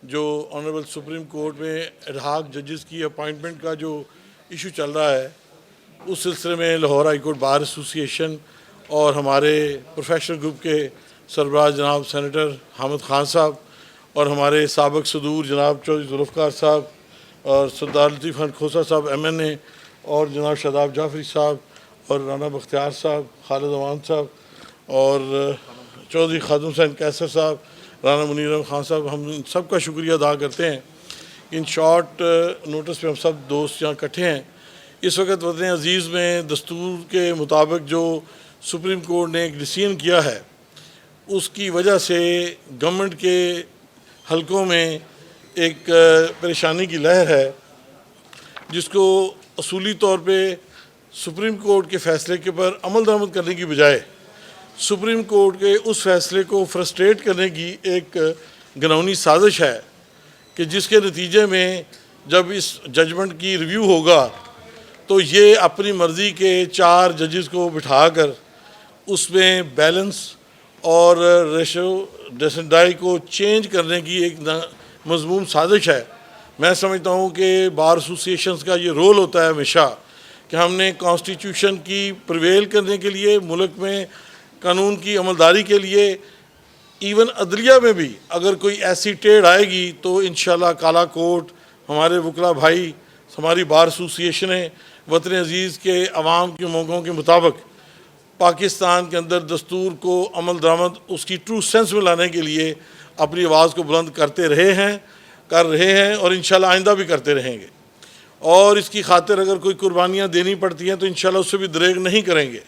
جو honourable supreme court میں ad hoc ججز کی اپائنٹمنٹ کا جو ایشو چل رہا ہے، اس سلسلے میں لاہور ہائی کورٹ بار ایسوسی ایشن اور ہمارے پروفیشنل گروپ کے سربراہ جناب سینیٹر حامد خان صاحب اور ہمارے سابق صدور جناب چودھری ذوالفقار صاحب اور سردار لطیف خان کھوسہ صاحب MNA اور جناب شاداب جعفری صاحب اور رانا بختیار صاحب، خالد امان صاحب اور چودھری خادم حسین کیسر صاحب، رانا منیر احمد خان صاحب، ہم ان سب کا شکریہ ادا کرتے ہیں۔ ان شارٹ نوٹس پہ ہم سب دوست یہاں اکٹھے ہیں۔ اس وقت وطن عزیز میں دستور کے مطابق جو سپریم کورٹ نے ایک ڈیسیژن کیا ہے، اس کی وجہ سے گورنمنٹ کے حلقوں میں ایک پریشانی کی لہر ہے، جس کو اصولی طور پہ سپریم کورٹ کے فیصلے کے پر عمل درآمد کرنے کی بجائے سپریم کورٹ کے اس فیصلے کو فرسٹریٹ کرنے کی ایک گھناؤنی سازش ہے کہ جس کے نتیجے میں جب اس ججمنٹ کی ریویو ہوگا تو یہ اپنی مرضی کے 4 ججز کو بٹھا کر اس میں بیلنس اور ریشو ڈیسنڈائی کو چینج کرنے کی ایک مضمون سازش ہے۔ میں سمجھتا ہوں کہ بار ایسوسی ایشنز کا یہ رول ہوتا ہے ہمیشہ کہ ہم نے کانسٹیٹیوشن کی پریویل کرنے کے لیے، ملک میں قانون کی عملداری کے لیے، ایون عدلیہ میں بھی اگر کوئی ایسی ٹیڑھ آئے گی تو انشاءاللہ کالا کوٹ، ہمارے وکلا بھائی، ہماری بار ایسوسی ایشنیں وطن عزیز کے عوام کے موقعوں کے مطابق پاکستان کے اندر دستور کو عمل درآمد اس کی ٹرو سینس میں لانے کے لیے اپنی آواز کو بلند کرتے رہے ہیں، کر رہے ہیں اور انشاءاللہ آئندہ بھی کرتے رہیں گے۔ اور اس کی خاطر اگر کوئی قربانیاں دینی پڑتی ہیں تو انشاءاللہ اس سے بھی دریغ نہیں کریں گے۔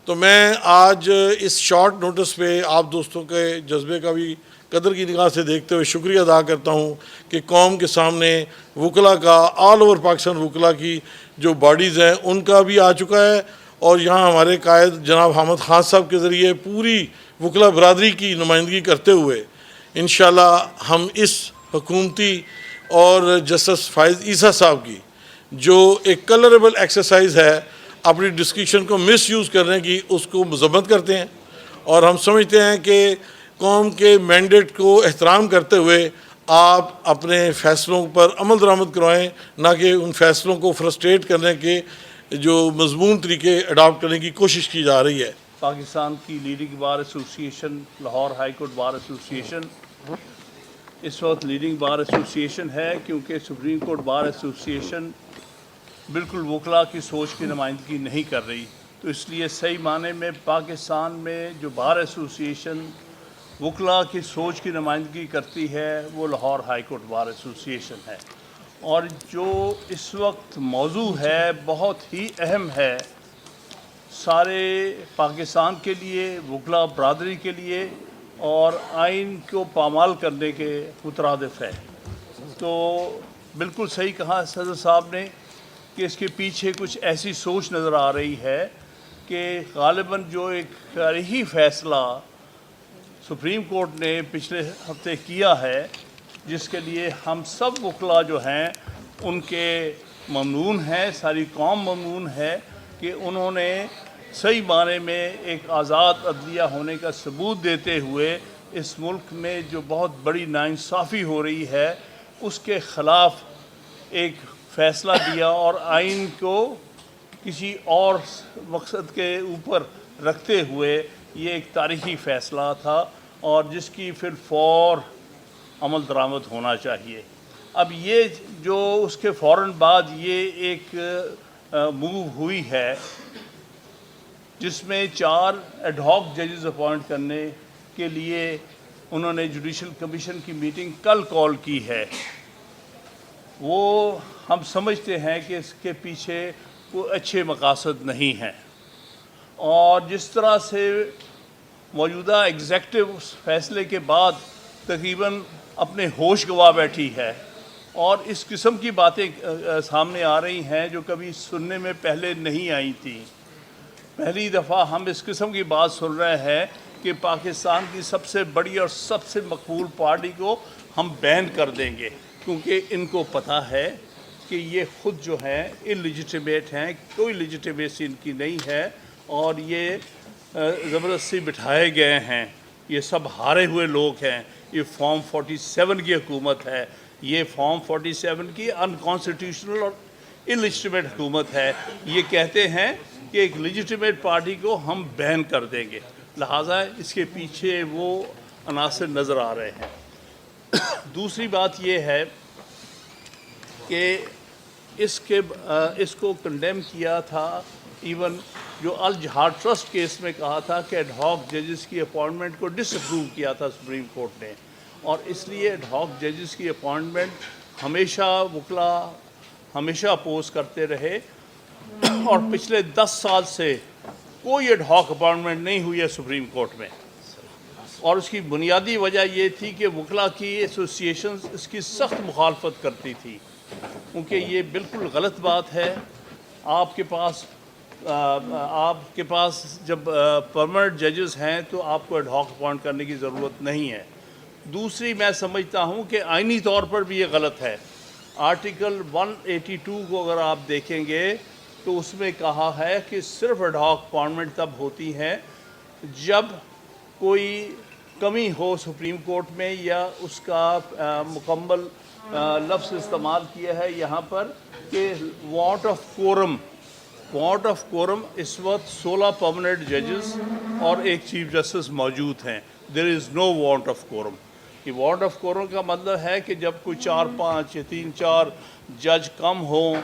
تو میں آج اس شارٹ نوٹس پہ آپ دوستوں کے جذبے کا بھی قدر کی نگاہ سے دیکھتے ہوئے شکریہ ادا کرتا ہوں کہ قوم کے سامنے وکلا کا، آل اوور پاکستان وکلا کی جو باڈیز ہیں ان کا بھی آ چکا ہے، اور یہاں ہمارے قائد جناب حامد خان صاحب کے ذریعے پوری وکلا برادری کی نمائندگی کرتے ہوئے انشاءاللہ ہم اس حکومتی اور جسٹس فائز عیسیٰ صاحب کی جو ایک کلریبل ایکسرسائز ہے اپنی ڈسکشن کو مس یوز کرنے کی، اس کو مذمت کرتے ہیں، اور ہم سمجھتے ہیں کہ قوم کے مینڈیٹ کو احترام کرتے ہوئے آپ اپنے فیصلوں پر عمل درآمد کروائیں، نہ کہ ان فیصلوں کو فرسٹریٹ کرنے کے جو مضمون طریقے اڈاپٹ کرنے کی کوشش کی جا رہی ہے۔ پاکستان کی لیڈنگ بار ایسوسی ایشن، لاہور ہائی کورٹ بار ایسوسی ایشن اس وقت لیڈنگ بار ایسوسی ایشن ہے، کیونکہ سپریم کورٹ بار ایسوسی ایشن بالکل وکلا کی سوچ کی نمائندگی نہیں کر رہی۔ تو اس لیے صحیح معنی میں پاکستان میں جو بار ایسوسی ایشن وکلا کی سوچ کی نمائندگی کرتی ہے وہ لاہور ہائی کورٹ بار ایسوسی ایشن ہے، اور جو اس وقت موضوع ہے بہت ہی اہم ہے سارے پاکستان کے لیے، وکلا برادری کے لیے، اور آئین کو پامال کرنے کے مترادف ہے۔ تو بالکل صحیح کہا صدر صاحب نے کہ اس کے پیچھے کچھ ایسی سوچ نظر آ رہی ہے کہ غالباً جو ایک تاریخی فیصلہ سپریم کورٹ نے پچھلے ہفتے کیا ہے، جس کے لیے ہم سب وکلا جو ہیں ان کے ممنون ہیں، ساری قوم ممنون ہے کہ انہوں نے صحیح معنی میں ایک آزاد عدلیہ ہونے کا ثبوت دیتے ہوئے اس ملک میں جو بہت بڑی ناانصافی ہو رہی ہے اس کے خلاف ایک فیصلہ دیا، اور آئین کو کسی اور مقصد کے اوپر رکھتے ہوئے یہ ایک تاریخی فیصلہ تھا، اور جس کی پھر فور عمل درآمد ہونا چاہیے۔ اب یہ جو اس کے فوراً بعد یہ ایک موو ہوئی ہے جس میں 4 ایڈ ہاک ججز اپوائنٹ کرنے کے لیے انہوں نے جوڈیشل کمیشن کی میٹنگ کل کال کی ہے، وہ ہم سمجھتے ہیں کہ اس کے پیچھے کوئی اچھے مقاصد نہیں ہیں، اور جس طرح سے موجودہ ایگزیکٹو فیصلے کے بعد تقریباً اپنے ہوش گوا بیٹھی ہے، اور اس قسم کی باتیں سامنے آ رہی ہیں جو کبھی سننے میں پہلے نہیں آئی تھیں۔ پہلی دفعہ ہم اس قسم کی بات سن رہے ہیں کہ پاکستان کی سب سے بڑی اور سب سے مقبول پارٹی کو ہم بین کر دیں گے، کیونکہ ان کو پتہ ہے کہ یہ خود جو ہیں انلیجیٹیمیٹ ہیں، کوئی لیجیٹیمیسی ان کی نہیں ہے، اور یہ زبردستی بٹھائے گئے ہیں، یہ سب ہارے ہوئے لوگ ہیں، یہ فارم 47 کی حکومت ہے، یہ فارم 47 کی انکانسٹیٹیوشنل اور انلیجٹمیٹ حکومت ہے. یہ کہتے ہیں کہ ایک لیجٹمیٹ پارٹی کو ہم بین کر دیں گے، لہٰذا اس کے پیچھے وہ عناصر نظر آ رہے ہیں. دوسری بات یہ ہے کہ اس کو کنڈیم کیا تھا، ایون جو الجہاد ٹرسٹ کیس میں کہا تھا کہ ایڈ ہاک ججز کی اپوائنٹمنٹ کو ڈس اپروو کیا تھا سپریم کورٹ نے، اور اس لیے ایڈ ہاک ججز کی اپوائنٹمنٹ ہمیشہ وکلا ہمیشہ اپوز کرتے رہے، اور پچھلے 10 سال سے کوئی ایڈ ہاک اپوائنٹمنٹ نہیں ہوئی ہے سپریم کورٹ میں. اور اس کی بنیادی وجہ یہ تھی کہ وکلا کی ایسوسیشنز اس کی سخت مخالفت کرتی تھی، کیونکہ یہ بالکل غلط بات ہے. آپ کے پاس جب پرماننٹ ججز ہیں تو آپ کو ایڈ ہاک اپوائنٹ کرنے کی ضرورت نہیں ہے. دوسری میں سمجھتا ہوں کہ آئینی طور پر بھی یہ غلط ہے. آرٹیکل 182 کو اگر آپ دیکھیں گے تو اس میں کہا ہے کہ صرف ایڈ ہاک اپوائنٹمنٹ تب ہوتی ہے جب کوئی کمی ہو سپریم کورٹ میں، یا اس کا مکمل لفظ استعمال کیا ہے یہاں پر کہ وانٹ آف کورم. اس وقت 16 پرماننٹ ججز اور ایک چیف جسٹس موجود ہیں. دیر از نو وانٹ آف کورم. یہ وانٹ آف کورم کا مطلب ہے کہ جب کوئی 4-5 یا 3-4 جج کم ہوں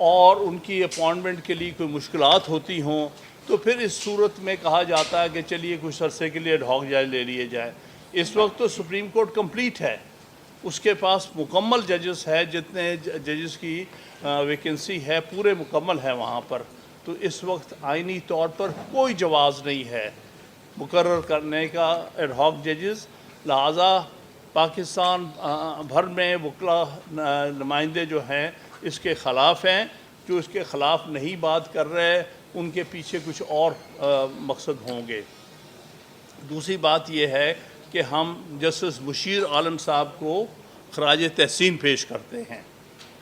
اور ان کی اپوائنٹمنٹ کے لیے کوئی مشکلات ہوتی ہوں، تو پھر اس صورت میں کہا جاتا ہے کہ چلیے کچھ عرصے کے لیے ایڈ ہاک جج لے لیے جائیں. اس وقت تو سپریم کورٹ کمپلیٹ ہے، اس کے پاس مکمل ججز ہے، جتنے ججز کی ویکنسی ہے پورے مکمل ہے وہاں پر. تو اس وقت آئینی طور پر کوئی جواز نہیں ہے مقرر کرنے کا ایڈ ہاک ججز. لہٰذا پاکستان بھر میں وکلا نمائندے جو ہیں اس کے خلاف ہیں. جو اس کے خلاف نہیں بات کر رہے ان کے پیچھے کچھ اور مقصد ہوں گے. دوسری بات یہ ہے کہ ہم جسٹس مشیر عالم صاحب کو خراج تحسین پیش کرتے ہیں.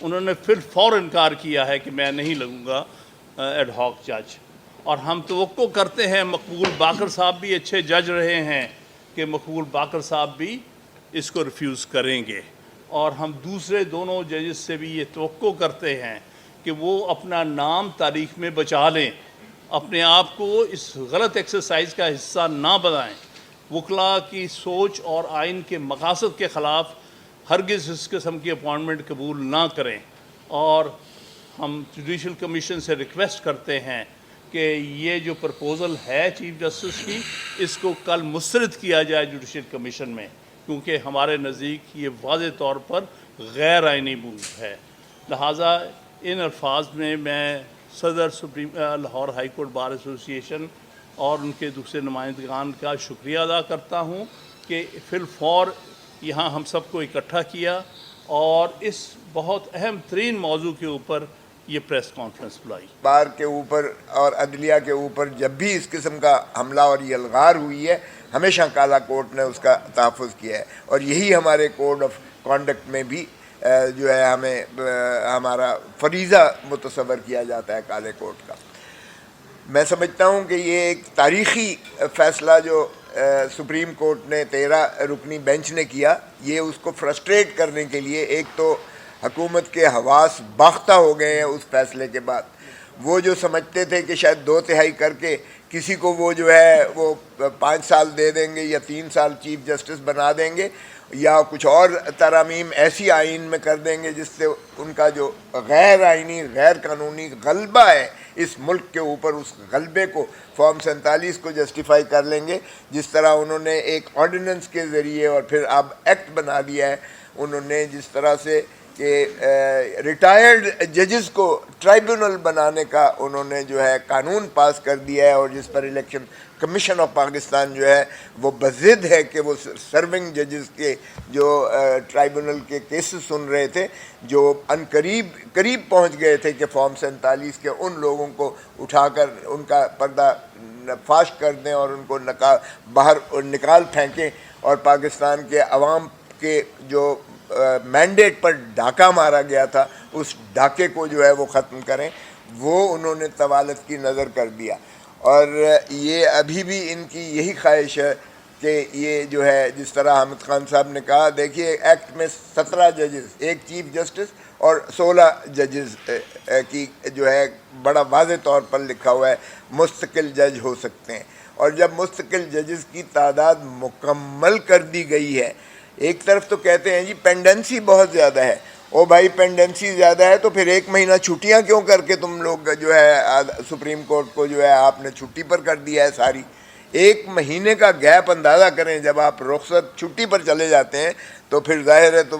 انہوں نے پھر فوراً انکار کیا ہے کہ میں نہیں لگوں گا ایڈ ہاک جج، اور ہم توقع کرتے ہیں مقبول باقر صاحب بھی اچھے جج رہے ہیں کہ مقبول باقر صاحب بھی اس کو ریفیوز کریں گے. اور ہم دوسرے دونوں ججز سے بھی یہ توقع کرتے ہیں کہ وہ اپنا نام تاریخ میں بچا لیں، اپنے آپ کو اس غلط ایکسرسائز کا حصہ نہ بنائیں. وکلا کی سوچ اور آئین کے مقاصد کے خلاف ہرگز اس قسم کی اپوائنٹمنٹ قبول نہ کریں. اور ہم جوڈیشل کمیشن سے ریکویسٹ کرتے ہیں کہ یہ جو پرپوزل ہے چیف جسٹس کی، اس کو کل مسترد کیا جائے جوڈیشل کمیشن میں، کیونکہ ہمارے نزدیک یہ واضح طور پر غیر آئینی موو ہے. لہٰذا ان الفاظ میں صدر لاہور ہائی کورٹ بار ایسوسی ایشن اور ان کے دوسرے نمائندگان کا شکریہ ادا کرتا ہوں کہ فی الفور یہاں ہم سب کو اکٹھا کیا اور اس بہت اہم ترین موضوع کے اوپر یہ پریس کانفرنس بلائی. بار کے اوپر اور عدلیہ کے اوپر جب بھی اس قسم کا حملہ اور یہ الغار ہوئی ہے، ہمیشہ کالا کوٹ نے اس کا تحفظ کیا ہے، اور یہی ہمارے کوڈ آف کانڈکٹ میں بھی جو ہے ہمیں ہمارا فریضہ متصور کیا جاتا ہے کالے کوٹ کا. میں سمجھتا ہوں کہ یہ ایک تاریخی فیصلہ جو سپریم کورٹ نے 13 رکنی بینچ نے کیا، یہ اس کو فرسٹریٹ کرنے کے لیے ایک تو حکومت کے حواس باختہ ہو گئے ہیں اس فیصلے کے بعد. وہ جو سمجھتے تھے کہ شاید 2/3 کر کے کسی کو وہ جو ہے وہ 5 سال دے دیں گے یا 3 سال چیف جسٹس بنا دیں گے یا کچھ اور ترامیم ایسی آئین میں کر دیں گے جس سے ان کا جو غیر آئینی غیر قانونی غلبہ ہے اس ملک کے اوپر، اس غلبے کو فارم 47 کو جسٹیفائی کر لیں گے. جس طرح انہوں نے ایک آرڈیننس کے ذریعے اور پھر اب ایکٹ بنا دیا ہے، انہوں نے جس طرح سے کہ ریٹائرڈ ججز کو ٹرائیبونل بنانے کا انہوں نے جو ہے قانون پاس کر دیا ہے، اور جس پر الیکشن کمیشن آف پاکستان جو ہے وہ بضد ہے کہ وہ سرونگ ججز کے جو ٹرائیبونل کے کیسز سن رہے تھے، جو قریب پہنچ گئے تھے کہ فارم 47 کے ان لوگوں کو اٹھا کر ان کا پردہ فاش کر دیں اور ان کو باہر نکال پھینکیں، اور پاکستان کے عوام کے جو مینڈیٹ پر ڈاکہ مارا گیا تھا اس ڈاکے کو جو ہے وہ ختم کریں. وہ انہوں نے طوالت کی نظر کر دیا، اور یہ ابھی بھی ان کی یہی خواہش ہے کہ یہ جو ہے جس طرح حامد خان صاحب نے کہا، دیکھیے ایکٹ میں 17 ججز، ایک چیف جسٹس اور 16 ججز کی جو ہے بڑا واضح طور پر لکھا ہوا ہے مستقل جج ہو سکتے ہیں. اور جب مستقل ججز کی تعداد مکمل کر دی گئی ہے، ایک طرف تو کہتے ہیں جی پینڈنسی بہت زیادہ ہے. او بھائی پینڈنسی زیادہ ہے تو پھر 1 مہینہ چھٹیاں کیوں کر کے تم لوگ جو ہے سپریم کورٹ کو جو ہے آپ نے چھٹی پر کر دیا ہے ساری. 1 مہینے کا گیپ اندازہ کریں، جب آپ رخصت چھٹی پر چلے جاتے ہیں تو پھر ظاہر ہے تو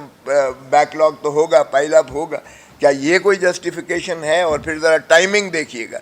بیک لاگ تو ہوگا، پائل اپ ہوگا. کیا یہ کوئی جسٹیفیکیشن ہے؟ اور پھر ذرا ٹائمنگ دیکھیے گا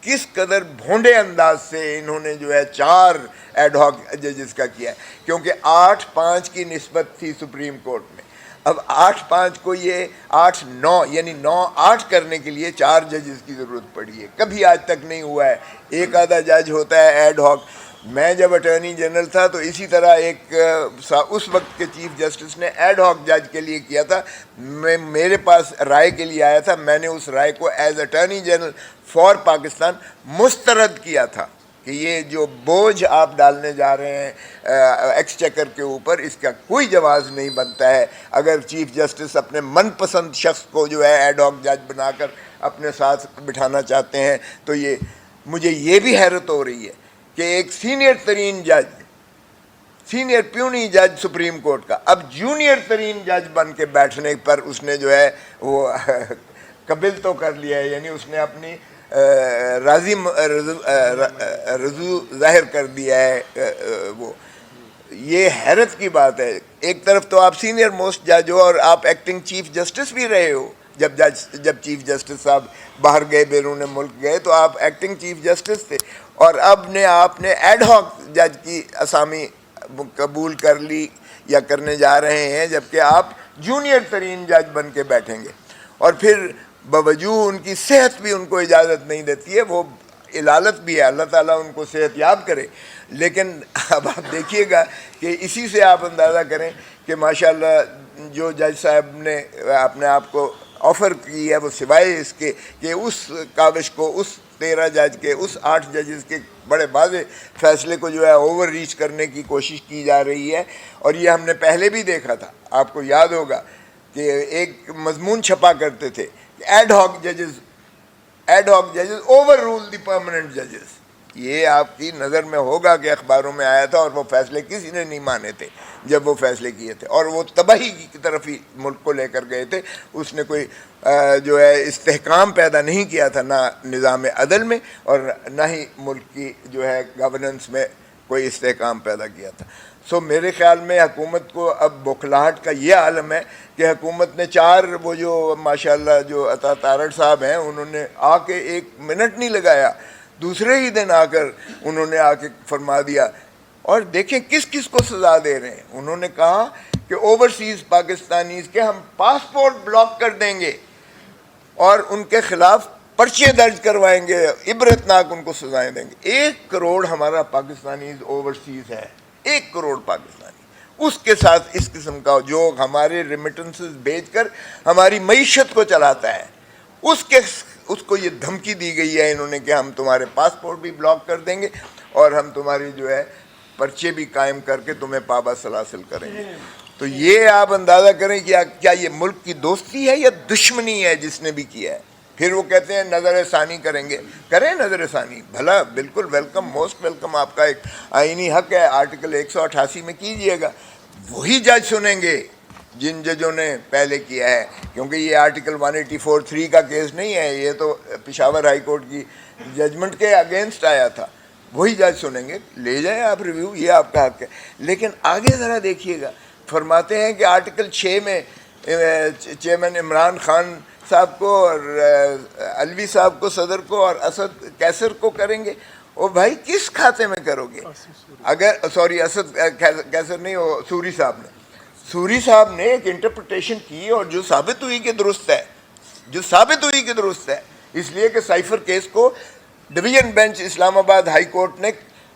کس قدر بھونڈے انداز سے انہوں نے جو ہے 4 ایڈ ہاک ججز کا کیا ہے، کیونکہ 8-5 کی نسبت تھی سپریم کورٹ میں. اب 8-5 کو یہ 8-9 یعنی 9-8 کرنے کے لیے 4 ججز کی ضرورت پڑی ہے. کبھی آج تک نہیں ہوا ہے. ایک آدھا جج ہوتا ہے ایڈ ہاک. میں جب اٹارنی جنرل تھا تو اسی طرح ایک اس وقت کے چیف جسٹس نے ایڈ ہاک جج کے لیے کیا تھا. میرے پاس رائے کے لیے آیا تھا، میں نے اس رائے کو as attorney general for Pakistan مسترد کیا تھا کہ یہ جو بوجھ آپ ڈالنے جا رہے ہیں ایکسچیکر کے اوپر، اس کا کوئی جواز نہیں بنتا ہے. اگر چیف جسٹس اپنے من پسند شخص کو جو ہے ایڈ ہاک جج بنا کر اپنے ساتھ بٹھانا چاہتے ہیں تو یہ مجھے یہ بھی حیرت ہو رہی ہے کہ ایک سینئر ترین جج، سینئر پیونی جج سپریم کورٹ کا، اب جونیئر ترین جج بن کے بیٹھنے پر اس نے جو ہے وہ قبول تو کر لیا ہے، یعنی اس نے اپنی رضو ظاہر کر دیا ہے. وہ یہ حیرت کی بات ہے. ایک طرف تو آپ سینئر موسٹ جج ہو اور آپ ایکٹنگ چیف جسٹس بھی رہے ہو. جب چیف جسٹس صاحب باہر گئے، بیرون ملک گئے تو آپ ایکٹنگ چیف جسٹس تھے، اور اب آپ نے ایڈ ہاک جج کی اسامی قبول کر لی یا کرنے جا رہے ہیں، جبکہ آپ جونیئر ترین جج بن کے بیٹھیں گے. اور پھر باوجود ان کی صحت بھی ان کو اجازت نہیں دیتی ہے، وہ علالت بھی ہے، اللہ تعالیٰ ان کو صحت یاب کرے. لیکن اب آپ دیکھیے گا کہ اسی سے آپ اندازہ کریں کہ ماشاءاللہ جو جج صاحب نے اپنے آپ کو آفر کی ہے، وہ سوائے اس کے کہ اس کاوش کو، اس 13 جج کے، اس 8 ججز کے بڑے واضح فیصلے کو جو ہے اوور ریچ کرنے کی کوشش کی جا رہی ہے. اور یہ ہم نے پہلے بھی دیکھا تھا، آپ کو یاد ہوگا کہ ایک مضمون چھپا کرتے تھے ایڈ ہاک ججز اوور رول دی پرماننٹ ججز. یہ آپ کی نظر میں ہوگا کہ اخباروں میں آیا تھا، اور وہ فیصلے کسی نے نہیں مانے تھے جب وہ فیصلے کیے تھے، اور وہ تباہی کی طرف ہی ملک کو لے کر گئے تھے. اس نے کوئی جو ہے استحکام پیدا نہیں کیا تھا، نہ نظام عدل میں اور نہ ہی ملک کی جو ہے گورننس میں کوئی استحکام پیدا کیا تھا. سو میرے خیال میں حکومت کو اب بوکھلاہٹ کا یہ عالم ہے کہ حکومت نے 4 وہ جو ماشاءاللہ جو عطا تارڑ صاحب ہیں، انہوں نے آ کے 1 منٹ نہیں لگایا، دوسرے ہی دن آ کر انہوں نے آ کے فرما دیا. اور دیکھیں کس کس کو سزا دے رہے ہیں. انہوں نے کہا کہ اوورسیز پاکستانیز کے ہم پاسپورٹ بلاک کر دیں گے اور ان کے خلاف پرچے درج کروائیں گے، عبرتناک ان کو سزائیں دیں گے. 1 کروڑ ہمارا پاکستانیز اوورسیز ہے، 1 کروڑ پاکستانی. اس کے ساتھ اس قسم کا جو ہمارے ریمیٹنسز بیچ کر ہماری معیشت کو چلاتا ہے، اس کو یہ دھمکی دی گئی ہے انہوں نے کہ ہم تمہارے پاسپورٹ بھی بلاک کر دیں گے اور ہم تمہاری جو ہے پرچے بھی قائم کر کے تمہیں پابا سلاسل کریں گے. تو یہ آپ اندازہ کریں کہ کیا یہ ملک کی دوستی ہے یا دشمنی ہے جس نے بھی کیا ہے. پھر وہ کہتے ہیں نظر ثانی کریں گے. کریں نظر ثانی، بھلا بالکل ویلکم، موسٹ ویلکم، آپ کا ایک آئینی حق ہے، آرٹیکل 188 میں کیجئے گا. وہی جج سنیں گے جن ججوں نے پہلے کیا ہے، کیونکہ یہ آرٹیکل 184(3) کا کیس نہیں ہے، یہ تو پشاور ہائی کورٹ کی ججمنٹ کے اگینسٹ آیا تھا. وہی جج سنیں گے، لے جائیں آپ ریویو، یہ آپ کا حق ہے. لیکن آگے ذرا دیکھیے گا، فرماتے ہیں کہ آرٹیکل 6 میں چیئرمین عمران خان صاحب کو اور علوی صاحب کو، صدر کو، اور اسد کیسر کو کریں گے. او بھائی کس کھاتے میں کرو گے؟ اگر اسد کیسر نہیں، وہ سوری صاحب نے ایک انٹرپریٹیشن کی اور جو ثابت ہوئی کہ درست ہے، اس لیے کہ سائفر کیس کو ڈویژن بینچ اسلام آباد ہائی کورٹ نے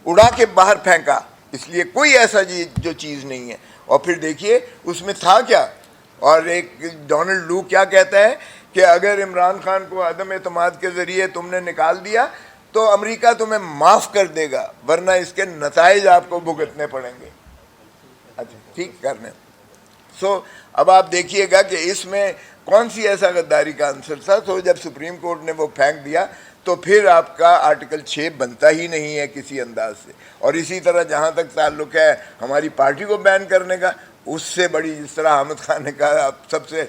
اڑا کے باہر پھینکا، اس لیے کوئی ایسا جو چیز نہیں ہے. اور پھر دیکھیے اس میں تھا کیا. اور ایک ڈونلڈ لو کیا کہتا ہے کہ اگر عمران خان کو عدم اعتماد کے ذریعے تم نے نکال دیا تو امریکہ تمہیں معاف کر دے گا، ورنہ اس کے نتائج آپ کو بھگتنے پڑیں گے. اچھا ٹھیک کرنے. سو اب آپ دیکھیے گا کہ اس میں کون سی ایسا غداری کا عنصر تھا. تو جب سپریم کورٹ نے وہ پھینک دیا تو پھر آپ کا آرٹیکل 6 بنتا ہی نہیں ہے کسی انداز سے. اور اسی طرح جہاں تک تعلق ہے ہماری پارٹی کو بین کرنے کا، اس سے بڑی، جس طرح حامد خان نے کہا، سب سے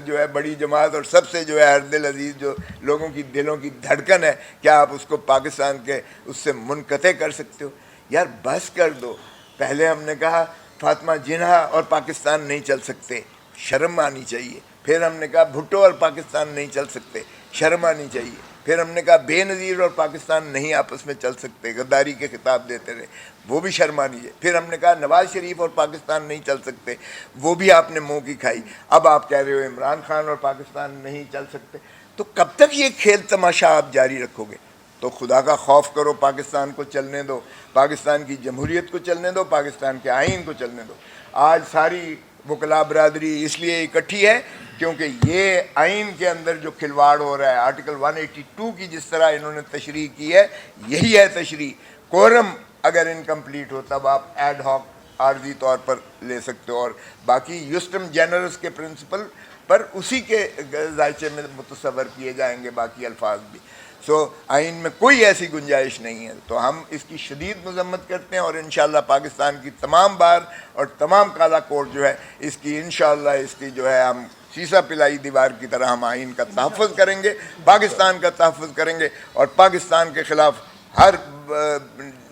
جو ہے بڑی جماعت اور سب سے جو ہے ہر دل عزیز جو لوگوں کی دلوں کی دھڑکن ہے، کیا آپ اس کو پاکستان کے اس سے منقطع کر سکتے ہو؟ یار بس کر دو. پہلے ہم نے کہا فاطمہ جناح اور پاکستان نہیں چل سکتے، شرم آنی چاہیے. پھر ہم نے کہا بھٹو اور پاکستان نہیں چل سکتے، شرم آنی چاہیے. پھر ہم نے کہا بے نظیر اور پاکستان نہیں آپس میں چل سکتے، غداری کے خطاب دیتے رہے، وہ بھی شرم آنی چاہیے. پھر ہم نے کہا نواز شریف اور پاکستان نہیں چل سکتے، وہ بھی آپ نے منہ کی کھائی. اب آپ کہہ رہے ہو عمران خان اور پاکستان نہیں چل سکتے. تو کب تک یہ کھیل تماشا آپ جاری رکھو گے؟ تو خدا کا خوف کرو، پاکستان کو چلنے دو، پاکستان کی جمہوریت کو چلنے دو، پاکستان کے آئین کو چلنے دو. آج ساری وکلا برادری اس لیے اکٹھی ہے کیونکہ یہ آئین کے اندر جو کھلواڑ ہو رہا ہے، آرٹیکل 182 کی جس طرح انہوں نے تشریح کی ہے، یہی ہے تشریح. کورم اگر انکمپلیٹ ہو تب آپ ایڈ ہاک عارضی طور پر لے سکتے ہو، اور باقی یوسٹم جنرس کے پرنسپل پر اسی کے ذائچے میں متصور کیے جائیں گے باقی الفاظ بھی. سو آئین میں کوئی ایسی گنجائش نہیں ہے. تو ہم اس کی شدید مذمت کرتے ہیں، اور انشاءاللہ پاکستان کی تمام بار اور تمام کالا کوٹ جو ہے اس کی انشاءاللہ اس کی جو ہے ہم سیسا پلائی دیوار کی طرح ہم آئین کا تحفظ کریں گے، پاکستان کا تحفظ کریں گے، اور پاکستان کے خلاف ہر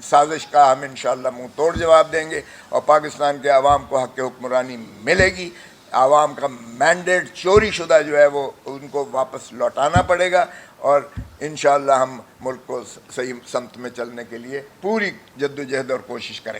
سازش کا ہم انشاءاللہ منہ توڑ جواب دیں گے، اور پاکستان کے عوام کو حق حکمرانی ملے گی. عوام کا مینڈیٹ چوری شدہ جو ہے وہ ان کو واپس لوٹانا پڑے گا، اور انشاءاللہ ہم ملک کو صحیح سمت میں چلنے کے لیے پوری جد و جہد اور کوشش کریں گے.